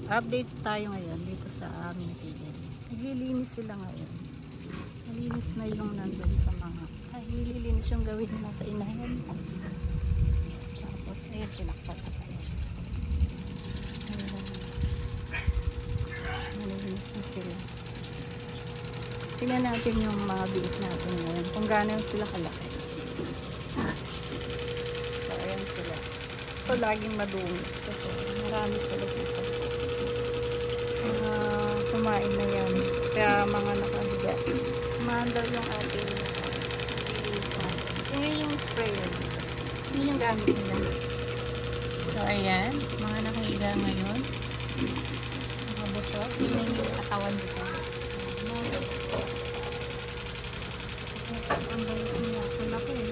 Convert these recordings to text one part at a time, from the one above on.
Update tayo ngayon dito sa aming tigil. Naglilinis sila ngayon. Nalinis na yung nandun sa mga nililinis yung gawin na sa inahin. Tapos ayun, pinakpat na tayo. Nalinis na sila. Tingnan natin yung mga biik natin ngayon kung gaano sila kalaki. So ayan sila. Ito laging madungis kasi marami sila dito. Kumain na yan. Kaya mga nakahiga. Kumaandar yung ating ilisan. Tingnan yung sprayer dito. Yun yung gamit nila. So ayan, mga nakahiga ngayon. Nakabusog. Tingnan yung katawan dito. Ang balik nila. Kulak eh.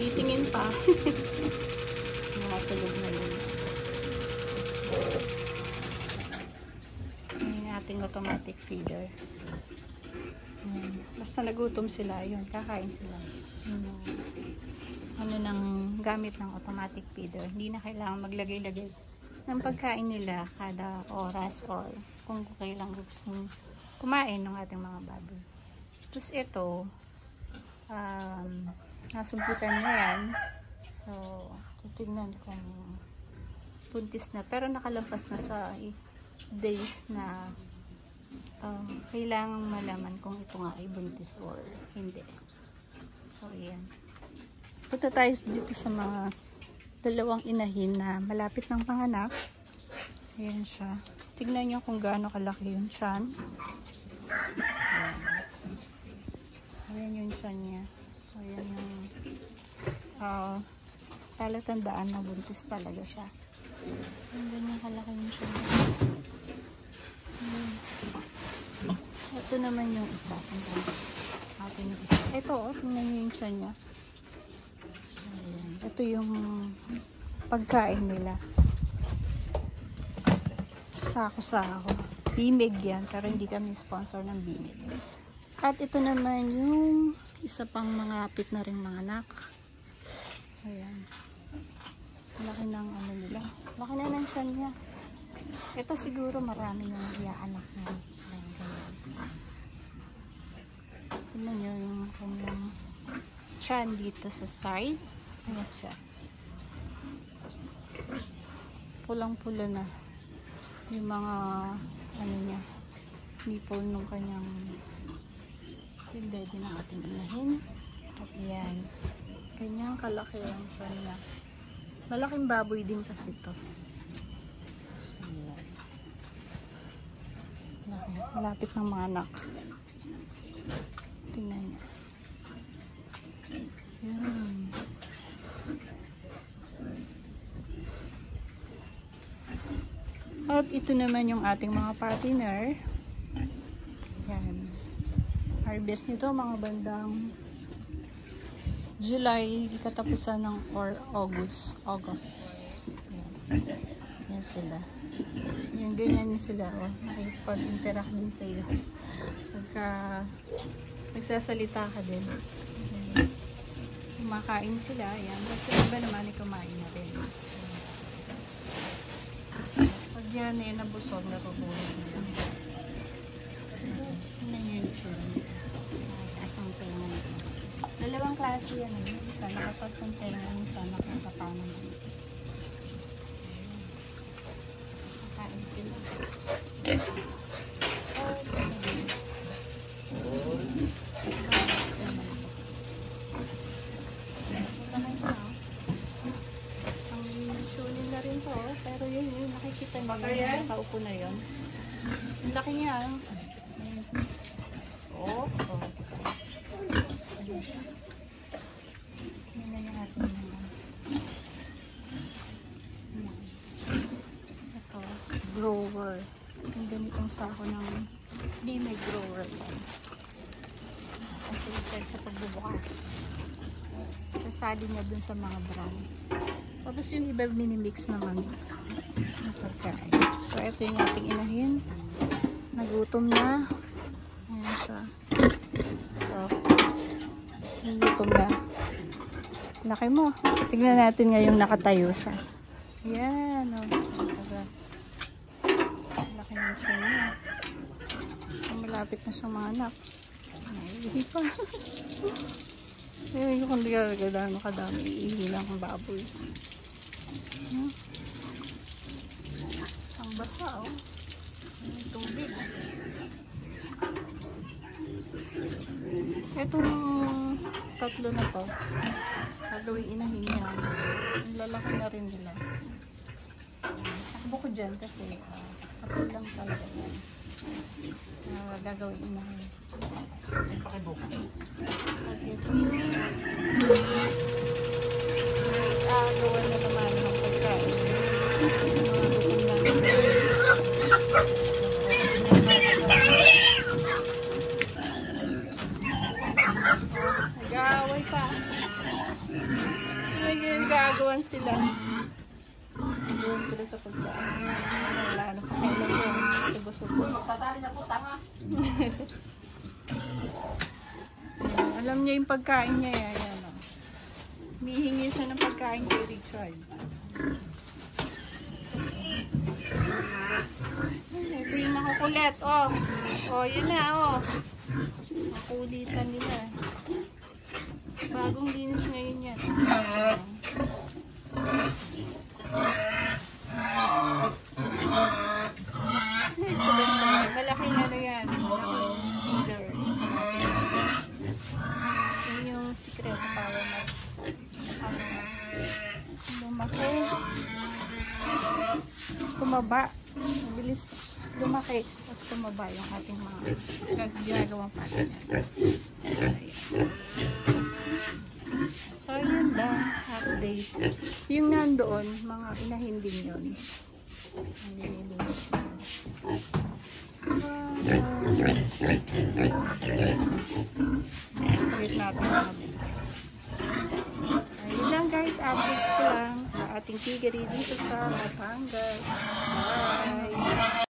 Meetingin pa. Mga tulog na yun. Yung ating automatic feeder. Basta nagutom sila, yun, kakain sila. Ano ng gamit ng automatic feeder. Hindi na kailangan maglagay-lagay ng pagkain nila kada oras or kung kailang gusto kumain ng ating mga baboy. Tapos ito, nasumputan na yan. So, tignan kung buntis na. Pero nakalampas na sa days na kailangan malaman kung ito nga ay buntis or hindi. So, ayan. Punta tayo dito sa mga dalawang inahin na malapit ng panganak. Ayan siya. Tignan nyo kung gaano kalaki yung tiyan. Ayan yung tiyan niya. So, ayan yung palatandaan na buntis talaga siya. Ang ganyan kalaki yung tiyan. Ito naman yung isa. Ito, tingnan nyo yung tiyan niya. So, ayan. Ito yung pagkain nila. Sako-sako. Bimig yan, pero hindi kami sponsor ng bimig. At ito naman yung isa pang mga apit na rin mga anak. Ayan. Laki ng ano nila. Laki na ng tiyan niya. Ito siguro marami yung iaanak na. Tignan nyo yung kanyang tiyan dito sa side. Ayan siya. Pulang-pula na. Yung mga ano niya. Nipple nung kanyang yung daddy ng ating inahin. At yan. Kanyang kalaki ang tiyan niya. Malaking baboy din kasi ito. Malapit ng mga anak. Tingnan niya. Yan. At ito naman yung ating mga partner. Yan. Harvest nito mga bandang July, katapusan ng or August. Yan. Yan sila. Yung ganyan sila. Oh. Nakipag-interact din sa iyo. Pagka nagsasalita ka din. Kumakain sila. Yan. At yung iba naman ay kumain na rin. Pag yan eh, nabusog na pabulog nila. Tignan nyo yung tsura nila. Asang tenga nito. Dalawang klase yan. Isa nakatas ang tenga, isa nakatapa naman. Kakain sila. Pero yun, nakikita nyo yung nakaupo na yun. Ang laki niya. Oh. Yan na yung ating naman. Ito, grower. Yung ganitong sako ng may grower yan. Kasi ito sa pagbubukas. Sasali niya dun sa mga brand. Tapos yung iba minimix naman ng pagkain. So, ito yung ating inahin. Nagutom na. Ayan siya. So, nagutom na. Laki mo. Tignan natin ngayong nakatayo siya. Yan, o. Laki ng siya niya. Malapit na siyang mahanap. Iihi pa. Ayun kung di ka gano'n kadami. Iihi lang ang baboy. Ang basa, oh. Tubig. Itong tatlo na to, gagawin inahin niya. Ang lalaki na rin nila. Takbo ko dyan kasi tatlo lang talaga yan. Gagawin inahin. Pakibuka. Gawa na naman ng pagkain. Nag-aaway pa. Gagawan sila. Gagawan sila sa pagkain. Wala na pa kailan yun. Tubos-ubos. Sasali na po, tanga. Alam niya yung pagkain niya. Yan, oh. Humihingi siya ng pagkain kay Richard. Ito yung makukulit. Oh, oh yun na. Oh. Makulitan nila. Bagong linis ngayon yan. Malaki na na yan. Yun yung secret para mas lumaki. Tumaba. Mabilis lumaki at tumaba yung ating mga ginagawang patin yan. So, yun lang. Update. Yung nandoon, mga inahin din yun. Ang nililinis na. Wait natin. Ayun lang guys. Update ko lang sa ating piggery dito sa Batangas. Bye!